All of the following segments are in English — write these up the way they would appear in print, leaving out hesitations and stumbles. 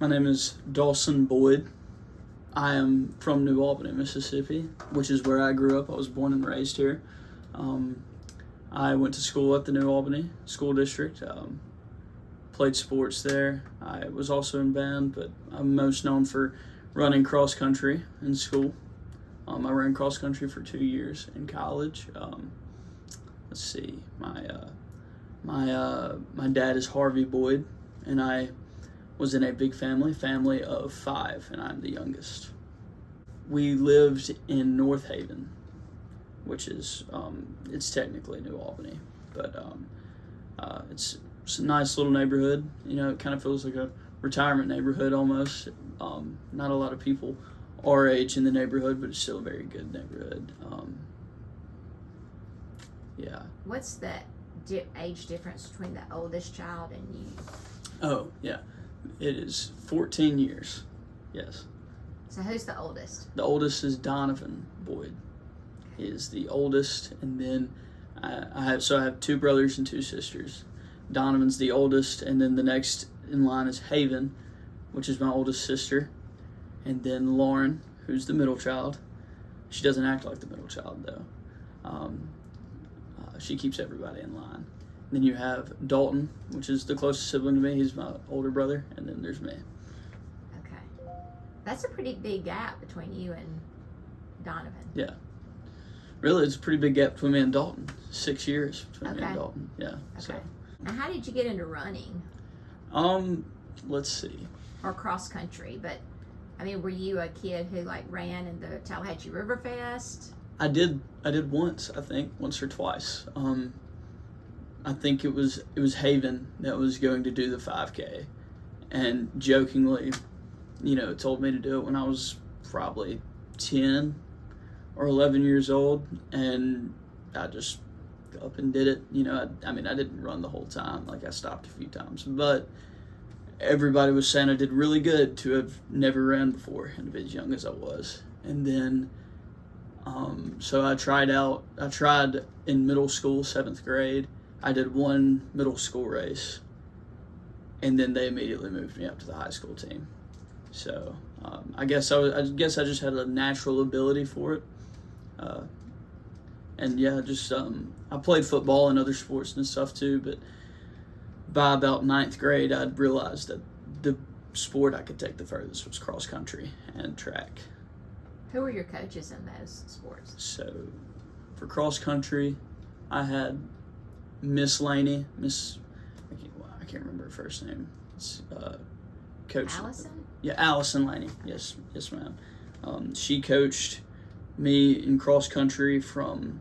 My name is Dawson Boyd. I am from New Albany, Mississippi, which is where I grew up. I was born and raised here. I went to school at the New Albany School District, played sports there. I was also in band, but I'm most known for running cross country in school. I ran cross country for 2 years in college. Let's see, my dad is Harvey Boyd, and I was in a big family of 5, and I'm the youngest. We lived in North Haven, which is, it's technically New Albany, but it's a nice little neighborhood. You know, it kind of feels like a retirement neighborhood almost. Not a lot of people our age in the neighborhood, but it's still a very good neighborhood. Yeah. What's the age difference between the oldest child and you? Oh, yeah. It is 14 years. Yes. So who's the oldest? The oldest is Donovan Boyd. He is the oldest, and then I have 2 brothers and 2 sisters. Donovan's the oldest, and then the next in line is Haven, which is my oldest sister, and then Lauren, who's the middle child. She doesn't act like the middle child though. She keeps everybody in line. Then you have Dalton, which is the closest sibling to me. He's my older brother, and then there's me. Okay. That's a pretty big gap between you and Donovan. Yeah. Really, it's a pretty big gap between me and Dalton. 6 years between me and Dalton. Yeah. Okay. So. Now, how did you get into running? Let's see. Or cross country, but I mean, were you a kid who like ran in the Tallahatchie River Fest? I did once, I think, once or twice. I think it was Haven that was going to do the 5K, and jokingly, told me to do it when I was probably 10 or 11 years old, and I just up and did it. I didn't run the whole time. Like, I stopped a few times, but everybody was saying I did really good to have never ran before and as young as I was. And then, so I tried in middle school, 7th grade. I did one middle school race, and then they immediately moved me up to the high school team. So I guess I just had a natural ability for it. And yeah, I played football and other sports and stuff too, but by about 9th grade, I'd realized that the sport I could take the furthest was cross country and track. Who were your coaches in those sports? So for cross country, I had Miss Laney, I can't remember her first name. It's Coach Allison? Yeah, Allison Laney. Yes, ma'am. She coached me in cross country from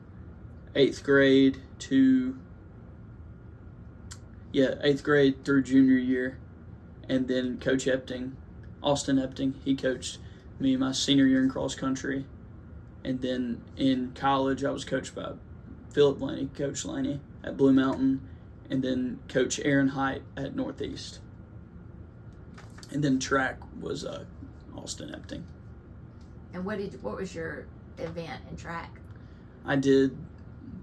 8th grade to 8th grade through junior year, and then Coach Austin Epting, he coached me my senior year in cross country, and then in college I was coached by Coach Laney at Blue Mountain, and then Coach Aaron Height at Northeast, and then track was Austin Epting. And what was your event in track? I did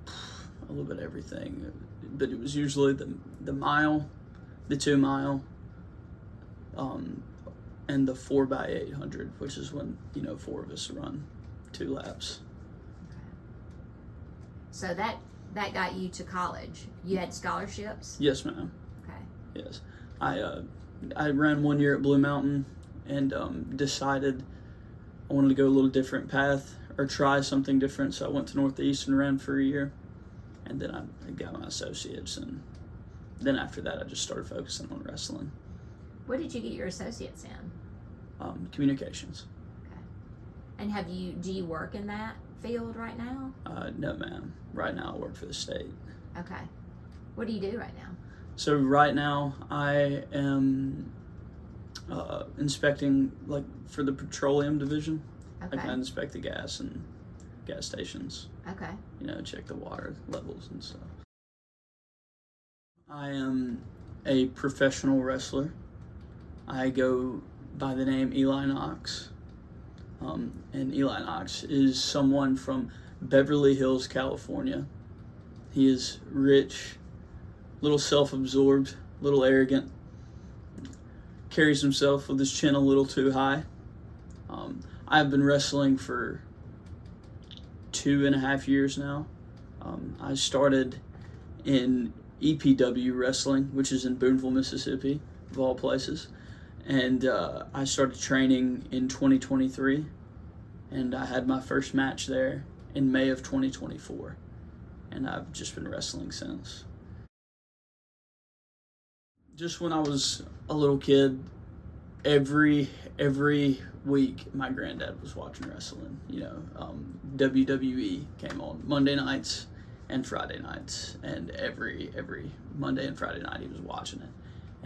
a little bit of everything, but it was usually the mile, the 2 mile, and the 4x800, which is when 4 of us run 2 laps. Okay. So that got you to college. You had scholarships? Yes, ma'am. Okay. Yes, I ran 1 year at Blue Mountain and decided I wanted to go a little different path or try something different. So I went to Northeast and ran for a year, and then I got my associates, and then after that I just started focusing on wrestling. What did you get your associates in? Communications. Okay. And do you work in that field right now? No, ma'am. Right now I work for the state. Okay. What do you do right now? So right now I am inspecting, like, for the petroleum division. Okay. Like, I inspect the gas and gas stations. Okay. Check the water levels and stuff. I am a professional wrestler. I go by the name Eli Knox. And Eli Knox is someone from Beverly Hills, California. He is rich, little self-absorbed, little arrogant. carries himself with his chin a little too high. I've been wrestling for 2.5 years now. I started in EPW wrestling, which is in Booneville, Mississippi, of all places. And I started training in 2023, and I had my first match there in May of 2024. And I've just been wrestling since. Just when I was a little kid, every week my granddad was watching wrestling. WWE came on Monday nights and Friday nights, and every Monday and Friday night he was watching it.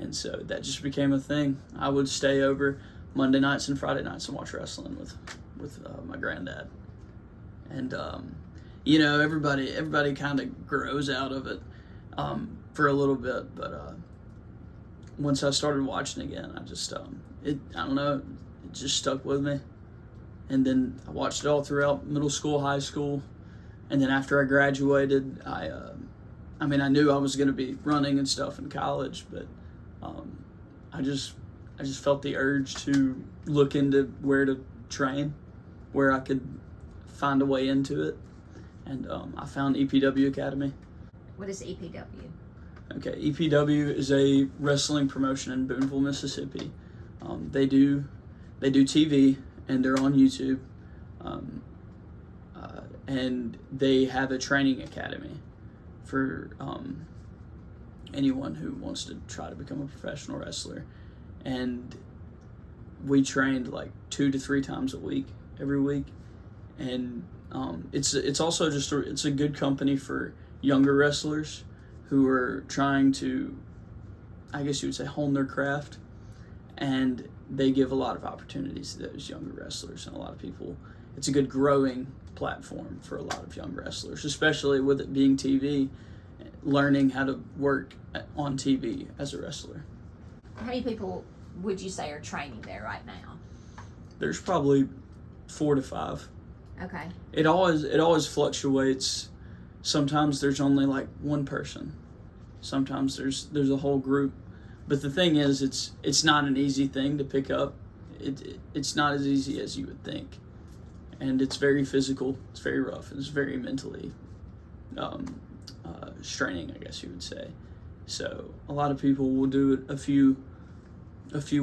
And so that just became a thing. I would stay over Monday nights and Friday nights and watch wrestling with my granddad. And everybody kind of grows out of it for a little bit, but once I started watching again, I don't know, it just stuck with me. And then I watched it all throughout middle school, high school, and then after I graduated, I knew I was going to be running and stuff in college, but I just felt the urge to look into where to train, where I could find a way into it, and I found EPW Academy. What is EPW? Okay, EPW is a wrestling promotion in Booneville, Mississippi. They do TV, and they're on YouTube, and they have a training academy for anyone who wants to try to become a professional wrestler. And we trained like 2 to 3 times a week, every week, and it's also it's a good company for younger wrestlers who are trying to, I guess you would say, hone their craft, and they give a lot of opportunities to those younger wrestlers and a lot of people. It's a good growing platform for a lot of young wrestlers, especially with it being TV, learning how to work on TV as a wrestler. How many people would you say are training there right now? There's probably 4 to 5. Okay. It always fluctuates. Sometimes there's only like one person. Sometimes there's a whole group. But the thing is, it's not an easy thing to pick up. It's not as easy as you would think, and it's very physical. It's very rough. It's very mentally straining, I guess you would say. So a lot of people will do it a few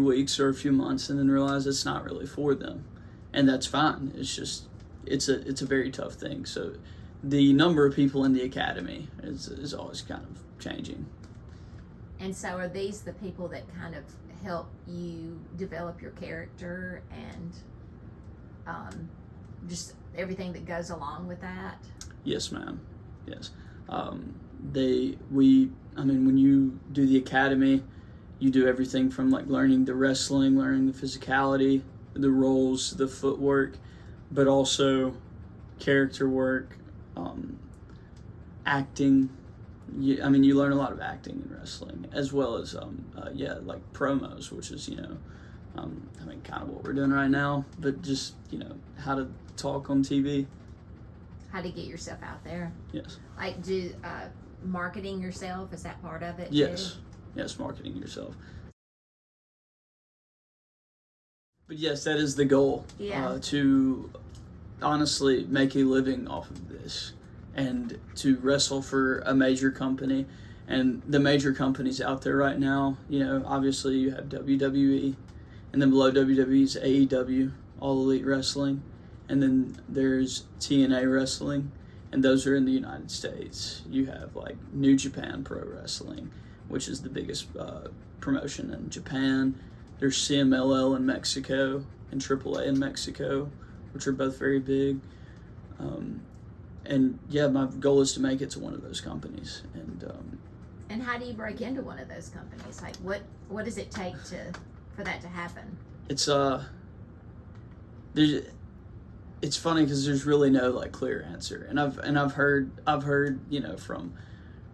weeks or a few months and then realize it's not really for them, and that's fine. It's just it's a very tough thing. So the number of people in the academy is always kind of changing. And so are these the people that kind of help you develop your character and just everything that goes along with that? Yes, ma'am. Yes. When you do the academy, you do everything from like learning the wrestling, learning the physicality, the roles, the footwork, but also character work, acting. You learn a lot of acting in wrestling, as well as like promos, which is kind of what we're doing right now, but just how to talk on TV, how to get yourself out there. Yes. Like do marketing yourself, is that part of it? Yes. Too? Yes, marketing yourself. But yes, that is the goal. Yeah. To honestly make a living off of this, and to wrestle for a major company. And the major companies out there right now, obviously you have WWE, and then below WWE is AEW, All Elite Wrestling, and then there's TNA Wrestling, and those are in the United States. You have like New Japan Pro Wrestling, which is the biggest promotion in Japan. There's CMLL in Mexico and AAA in Mexico, which are both very big. And yeah, my goal is to make it to one of those companies. And how do you break into one of those companies? Like, what does it take for that to happen? It's funny because there's really no like clear answer. And I've heard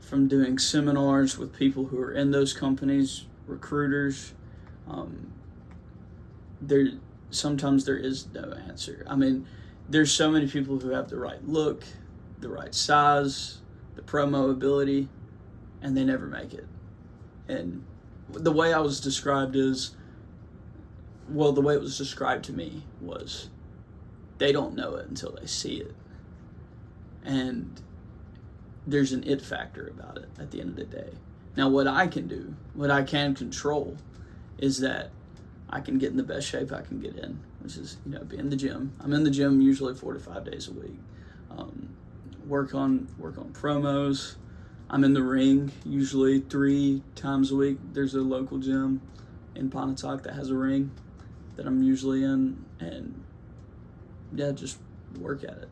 from doing seminars with people who are in those companies, recruiters. Sometimes there is no answer. There's so many people who have the right look, the right size, the promo ability, and they never make it. And the way I was described is well, the way it was described to me was they don't know it until they see it. And there's an it factor about it at the end of the day. Now, what I can do, what I can control, is that I can get in the best shape I can get in, which is, be in the gym. I'm in the gym usually 4 to 5 days a week. Work on promos. I'm in the ring usually 3 times a week. There's a local gym in Pontotoc that has a ring that I'm usually in, and just work at it.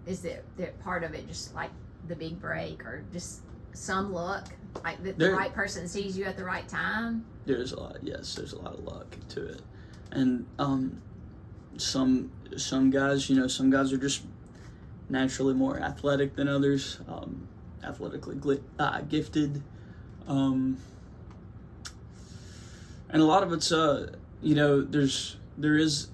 Is there part of it just like the big break, or just some luck, like the right person sees you at the right time? There's a lot of luck to it, and some guys, some guys are just naturally more athletic than others, athletically gifted, and a lot of it's there is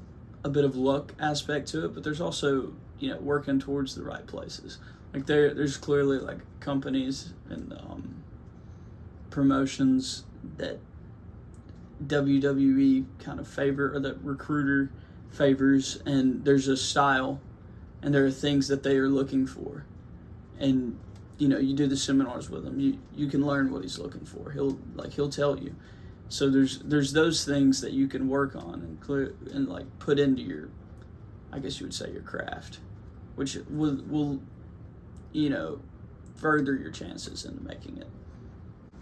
a bit of luck aspect to it, but there's also working towards the right places. Like there's clearly like companies and promotions that WWE kind of favor, or that recruiter favors, and there's a style and there are things that they are looking for, and you do the seminars with him, you can learn what he's looking for. He'll tell you. So there's those things that you can work on and like put into your, I guess you would say, your craft, which will further your chances into making it.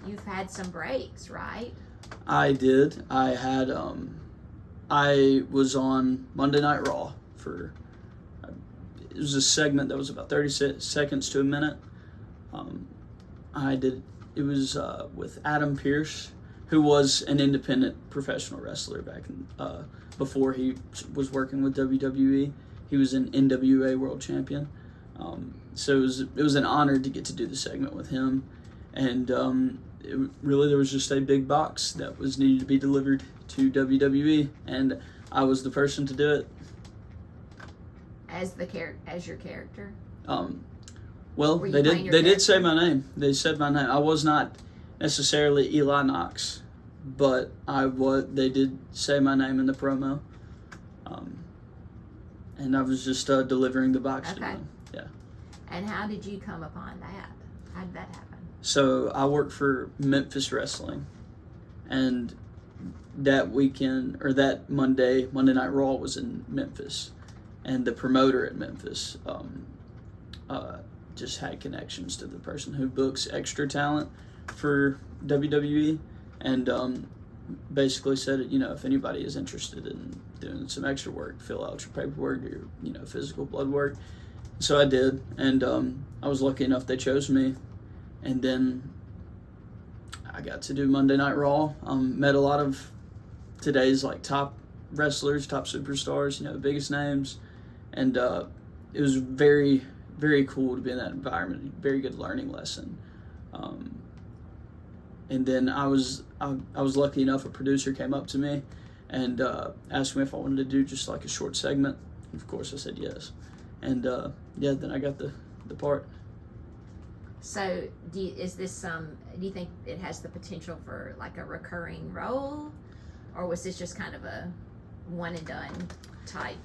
You've had some breaks, right? I did. I had I was on Monday Night Raw for it was a segment that was about 30 seconds to a minute. It was with Adam Pearce, who was an independent professional wrestler back in, before he was working with WWE. He was an NWA World Champion. So it was an honor to get to do the segment with him. And there was just a big box that was needed to be delivered to WWE, and I was the person to do it. As your character? Well, they did say my name. They said my name. I was not necessarily Eli Knox, but they did say my name in the promo. And I was just delivering the box to them. Yeah. And how did you come upon that? How did that happen? So I worked for Memphis Wrestling, and that weekend, or that Monday Night Raw was in Memphis, and the promoter at Memphis just had connections to the person who books extra talent for WWE, and basically said, if anybody is interested in doing some extra work, fill out your paperwork, your physical blood work. So I did, and I was lucky enough they chose me, and then I got to do Monday Night Raw. Met a lot of today's like top wrestlers, top superstars, the biggest names, and it was very, very cool to be in that environment. Very good learning lesson. And then I was lucky enough, a producer came up to me and asked me if I wanted to do just like a short segment. Of course I said yes. And then I got the part. So do you think it has the potential for like a recurring role, or was this just kind of a one and done type?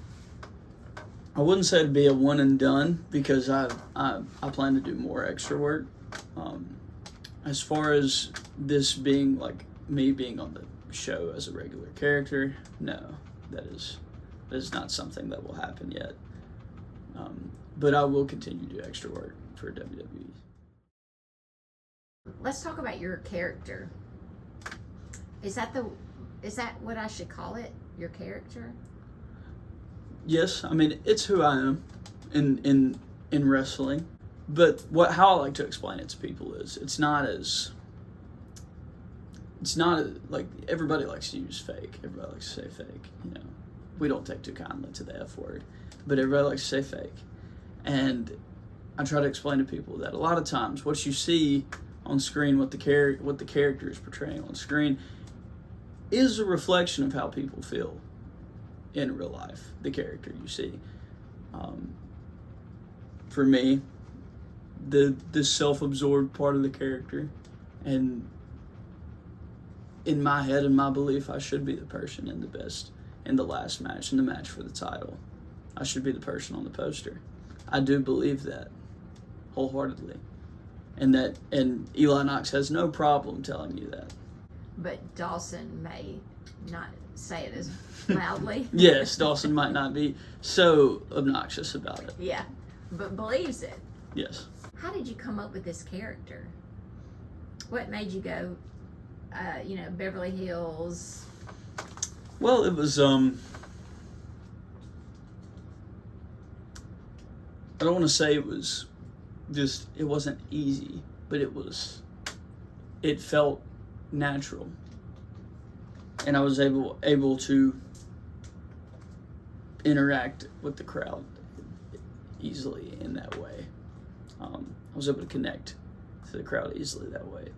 I wouldn't say it'd be a one and done, because I plan to do more extra work. As far as this being like me being on the show as a regular character, no, that is not something that will happen yet. But I will continue to do extra work for WWE. Let's talk about your character. Is that what I should call it? Your character? Yes, I mean it's who I am in wrestling. But how I like to explain it to people is it's not like everybody likes to use fake. Everybody likes to say fake. We don't take too kindly to the F word, but everybody likes to say fake. And I try to explain to people that a lot of times what you see on screen, what the character is portraying on screen, is a reflection of how people feel in real life. The character you see. For me, the self-absorbed part of the character, and in my head and my belief, I should be the person in the last match, in the match for the title. I should be the person on the poster. I do believe that wholeheartedly. And Eli Knox has no problem telling you that. But Dawson may not say it as loudly. Yes, Dawson might not be so obnoxious about it. Yeah, but believes it. Yes. How did you come up with this character? What made you go, Beverly Hills? Well, it was, I don't want to say it was just, it wasn't easy, but it felt natural. And I was able to interact with the crowd easily in that way. I was able to connect to the crowd easily that way.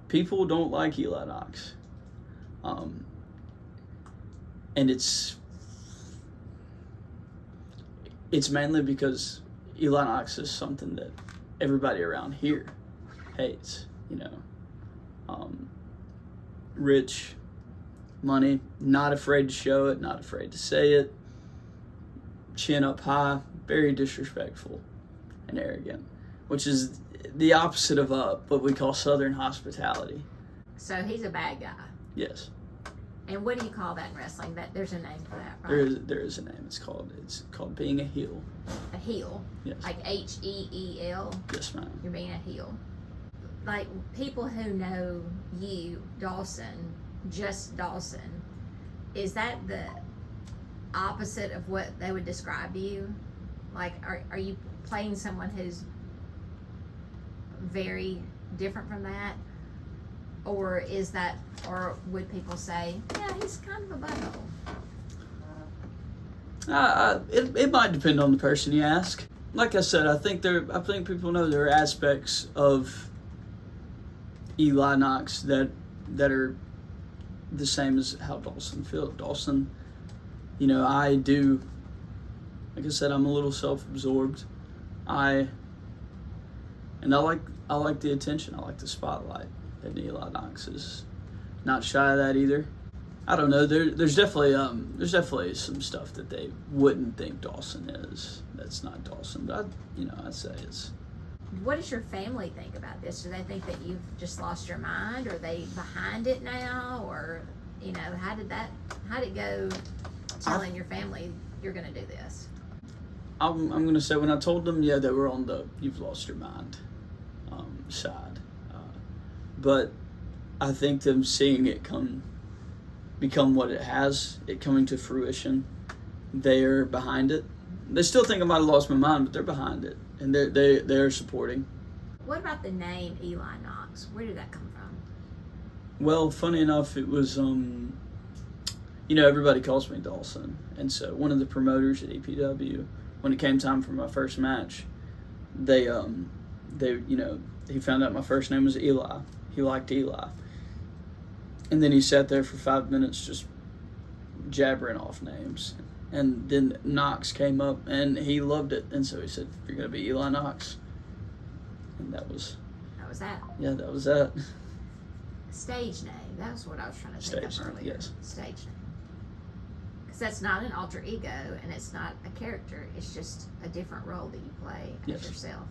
People don't like Eli Knox. And it's mainly because Eli Knox is something that everybody around here hates, rich, money, not afraid to show it, not afraid to say it, chin up high, very disrespectful and arrogant, which is the opposite of what we call Southern hospitality. So he's a bad guy. Yes. And what do you call that in wrestling? There's a name for that, right? There is a name. It's called being a heel. A heel? Yes. Like Heel? Yes, ma'am. You're being a heel. Like, people who know you, Dawson, just Dawson, is that the opposite of what they would describe you? Like, are you playing someone who's very different from that? Or would people say, yeah, he's kind of a butthole? It might depend on the person you ask. Like I said, I think people know there are aspects of Eli Knox that are the same as how Dawson feels. Dawson, I do, like I said, I'm a little self-absorbed. I like the attention. I like the spotlight. And Eli Knox is not shy of that either. I don't know. There's definitely some stuff that they wouldn't think Dawson is. That's not Dawson, but I'd say it's. What does your family think about this? Do they think that you've just lost your mind? Are they behind it now, or how did it go? Telling your family you're going to do this. I'm going to say when I told them, yeah, they were on the "you've lost your mind" side. But I think them seeing it become what it has, it coming to fruition, they're behind it. They still think I might have lost my mind, but they're behind it, and they're supporting. What about the name Eli Knox? Where did that come from? Well, funny enough, it was everybody calls me Dawson, and so one of the promoters at EPW, when it came time for my first match, they he found out my first name was Eli. He liked Eli. And then he sat there for 5 minutes just jabbering off names. And then Knox came up and he loved it. And so he said, "You're going to be Eli Knox." And that was that. Yeah, that was that. Stage name. That was what I was trying to think of earlier. Yes. Stage name. Because that's not an alter ego and it's not a character. It's just a different role that you play as yourself.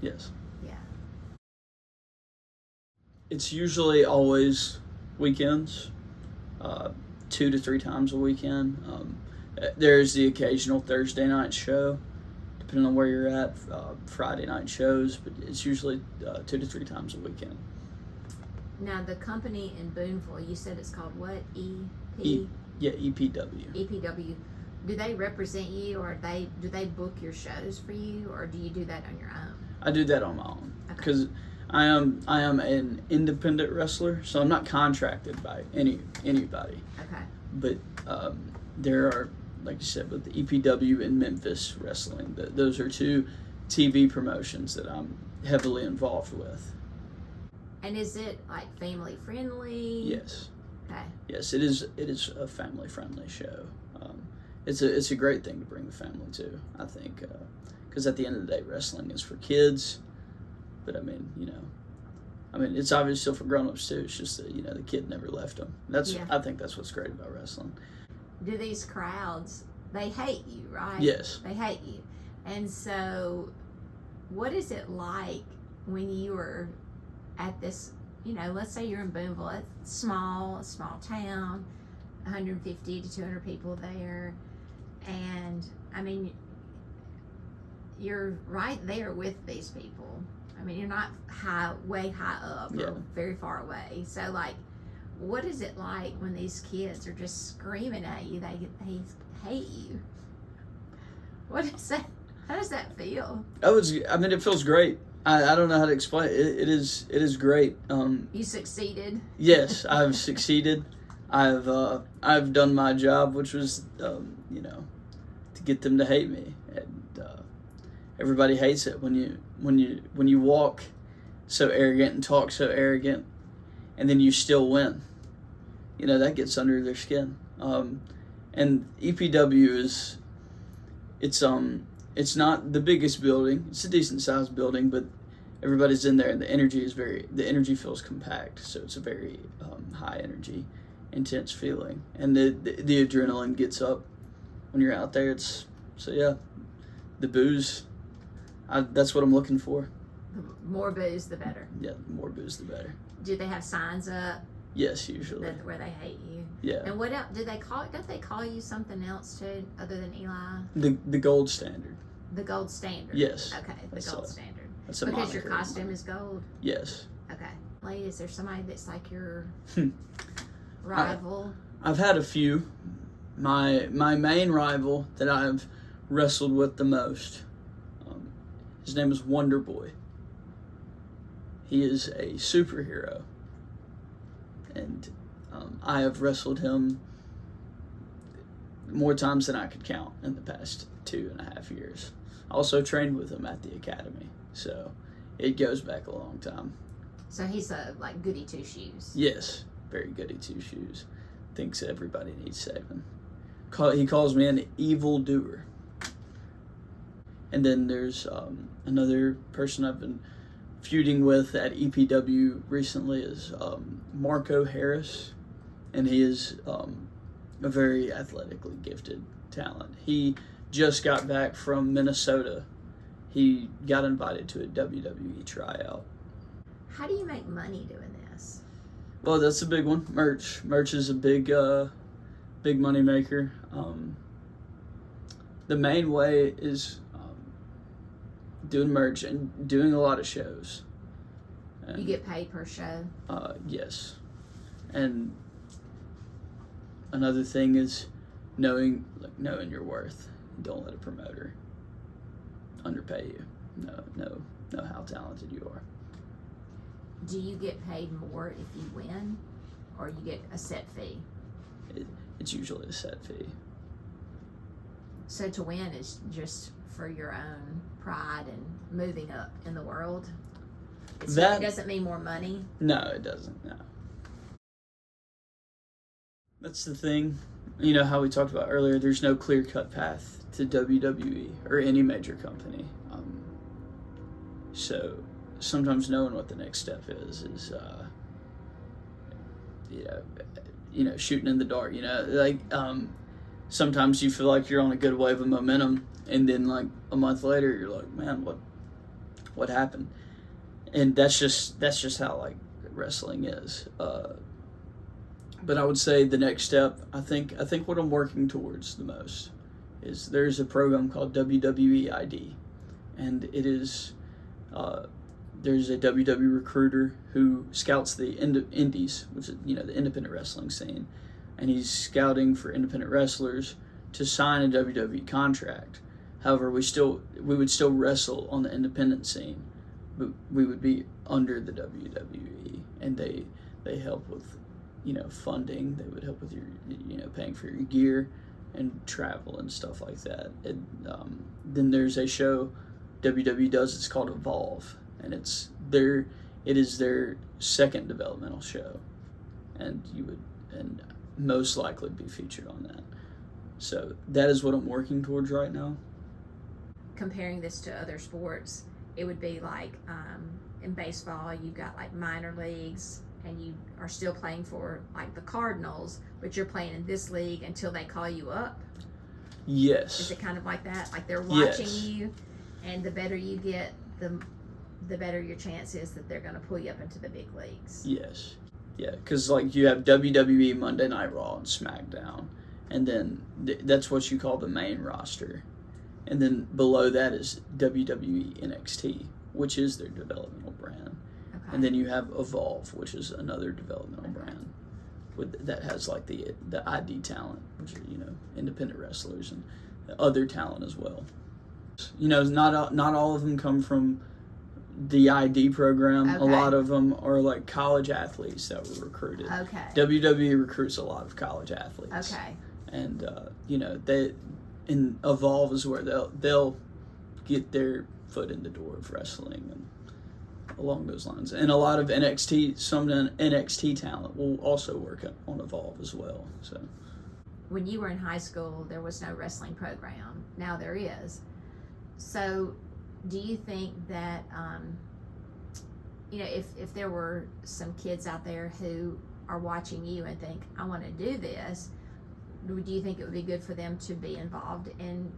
Yes. Yeah. It's usually always weekends, 2 to 3 times a weekend. There's the occasional Thursday night show, depending on where you're at, Friday night shows, but it's usually 2 to 3 times a weekend. Now, the company in Boonville, you said it's called what? EPW. EPW. Do they represent you, or do they book your shows for you, or do you do that on your own? I do that on my own because Okay. I am an independent wrestler, so I'm not contracted by anybody. Okay. But there are, like you said, with the EPW and Memphis Wrestling, those are 2 TV promotions that I'm heavily involved with. And is it like family friendly? Yes. Okay. Yes, it is. It is a family friendly show. It's a great thing to bring the family to. I think because at the end of the day, wrestling is for kids. But I mean, I mean, it's obvious still for grown-ups too. It's just that, the kid never left them. Yeah. I think that's what's great about wrestling. Do these crowds, they hate you, right? Yes. They hate you. And so what is it like when you are at this, let's say you're in Boonville, a small town, 150 to 200 people there, and I mean, you're right there with these people. I mean, you're not way high up or very far away. So, like, what is it like when these kids are just screaming at you? They hate you. What is that? How does that feel? It feels great. I don't know how to explain it. It is great. You succeeded. Yes, I've succeeded. I've done my job, which was to get them to hate me. And everybody hates it when you walk so arrogant and talk so arrogant, and then you still win. That gets under their skin. And EPW it's not the biggest building. It's a decent sized building, but everybody's in there, and the energy feels compact. So it's a very high energy, intense feeling, and the adrenaline gets up when you're out there. The booze. That's what I'm looking for. The more booze, the better. Yeah, the more booze, the better. Do they have signs up? Yes, usually. Where they hate you. Yeah. And what else do they call? Don't they call you something else too, other than Eli? The gold standard. The gold standard. Yes. Okay, the gold standard. That's a because your moniker. costume is gold. Yes. Okay. Lady, is there somebody that's like your rival? I've had a few. My main rival that I've wrestled with the most. His name is Wonder Boy. He is a superhero. And I have wrestled him more times than I could count in the past 2.5 years. I also trained with him at the academy, so it goes back a long time. So he's a goody two shoes. Yes, very goody two shoes. Thinks everybody needs saving. He calls me an evil doer. And then there's another person I've been feuding with at EPW recently is Marco Harris, and he is a very athletically gifted talent. He just got back from Minnesota. He got invited to a WWE tryout. How do you make money doing this? Well, that's a big one. Merch is a big money maker. The main way is doing merch and doing a lot of shows. And, you get paid per show? Yes. And another thing is knowing your worth. Don't let a promoter underpay you. Know how talented you are. Do you get paid more if you win, or you get a set fee? It's usually a set fee. So to win is just for your own pride and moving up in the world? It doesn't mean more money? No, it doesn't, no. That's the thing. You know how we talked about earlier, there's no clear-cut path to WWE or any major company. So sometimes knowing what the next step is shooting in the dark. Sometimes you feel like you're on a good wave of momentum, and then like a month later you're like, man, what happened? And that's just how like wrestling is. But I would say the next step, I think what I'm working towards the most is there's a program called WWE ID, and it is there's a WWE recruiter who scouts the indies, which is the independent wrestling scene, and he's scouting for independent wrestlers to sign a WWE contract. However, we would still wrestle on the independent scene, but we would be under the WWE, and they help with funding. They would help with your paying for your gear and travel and stuff like that. Then there's a show WWE does. It's called Evolve, and it is their second developmental show, and you would most likely be featured on that. So that is what I'm working towards right now. Comparing this to other sports, it would be like in baseball, you've got like minor leagues, and you are still playing for like the Cardinals, but you're playing in this league until they call you up. Yes. Is it kind of like that? Like they're watching Yes. you, and the better you get, the better your chance is that they're going to pull you up into the big leagues. Yes. Yeah, because like you have WWE Monday Night Raw and SmackDown, and then that's what you call the main roster. And then below that is WWE NXT, which is their developmental brand. Okay. And then you have Evolve, which is another developmental brand that has like the ID talent, which are, you know, independent wrestlers and other talent as well. You know, not all of them come from the ID program. Okay. A lot of them are like college athletes that were recruited. Okay. WWE recruits a lot of college athletes. Okay. And you know, in Evolve is where they'll get their foot in the door of wrestling and along those lines. And a lot of some NXT talent will also work on Evolve as well. So when you were in high school, there was no wrestling program. Now there is. So do you think that, you know, if there were some kids out there who are watching you and think, I want to do this, do you think it would be good for them to be involved in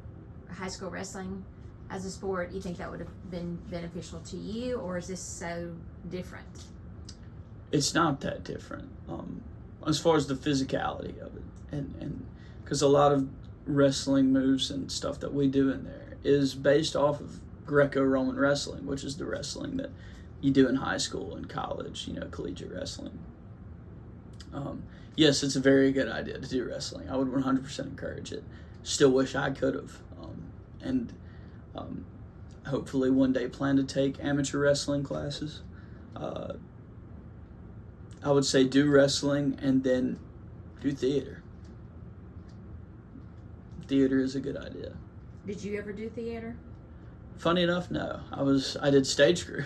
high school wrestling as a sport? You think that would have been beneficial to you, or is this so different? it's not that different as far as the physicality of it. And because a lot of wrestling moves and stuff that we do in there is based off of Greco-Roman wrestling, which is the wrestling that you do in high school and college, you know, collegiate wrestling. Yes, it's a very good idea to do wrestling. I would 100% encourage it. Still wish I could have. And hopefully one day plan to take amateur wrestling classes. I would say do wrestling and then do theater. Theater is a good idea. Did you ever do theater? Funny enough, no. I did stage crew,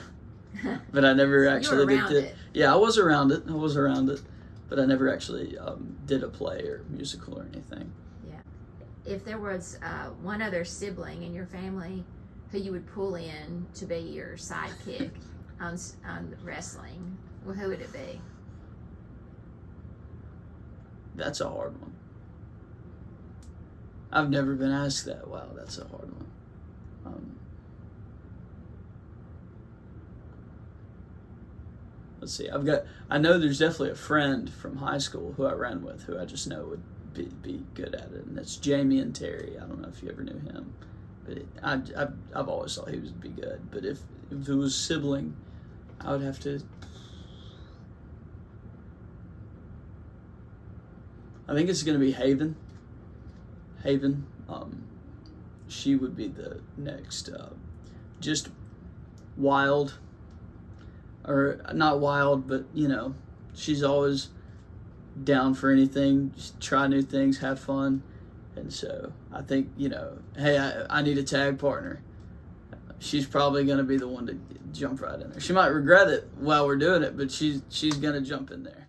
but I never So actually you were around did. it. Yeah, I was around it, but I never actually did a play or musical or anything. Yeah. If there was one other sibling in your family who you would pull in to be your sidekick on wrestling, well, who would it be? That's a hard one. I've never been asked that. Wow, that's a hard one. Let's see. I know there's definitely a friend from high school who I ran with who I just know would be good at it, and that's Jamie and Terry. I don't know if you ever knew him, but I've always thought he would be good. But if it was sibling, I would have to. I think it's going to be Haven. She would be the next, just wild, or not wild, but you know, she's always down for anything, just try new things, have fun. And so I think, you know, hey, I need a tag partner. She's probably going to be the one to jump right in there. She might regret it while we're doing it, but she's going to jump in there.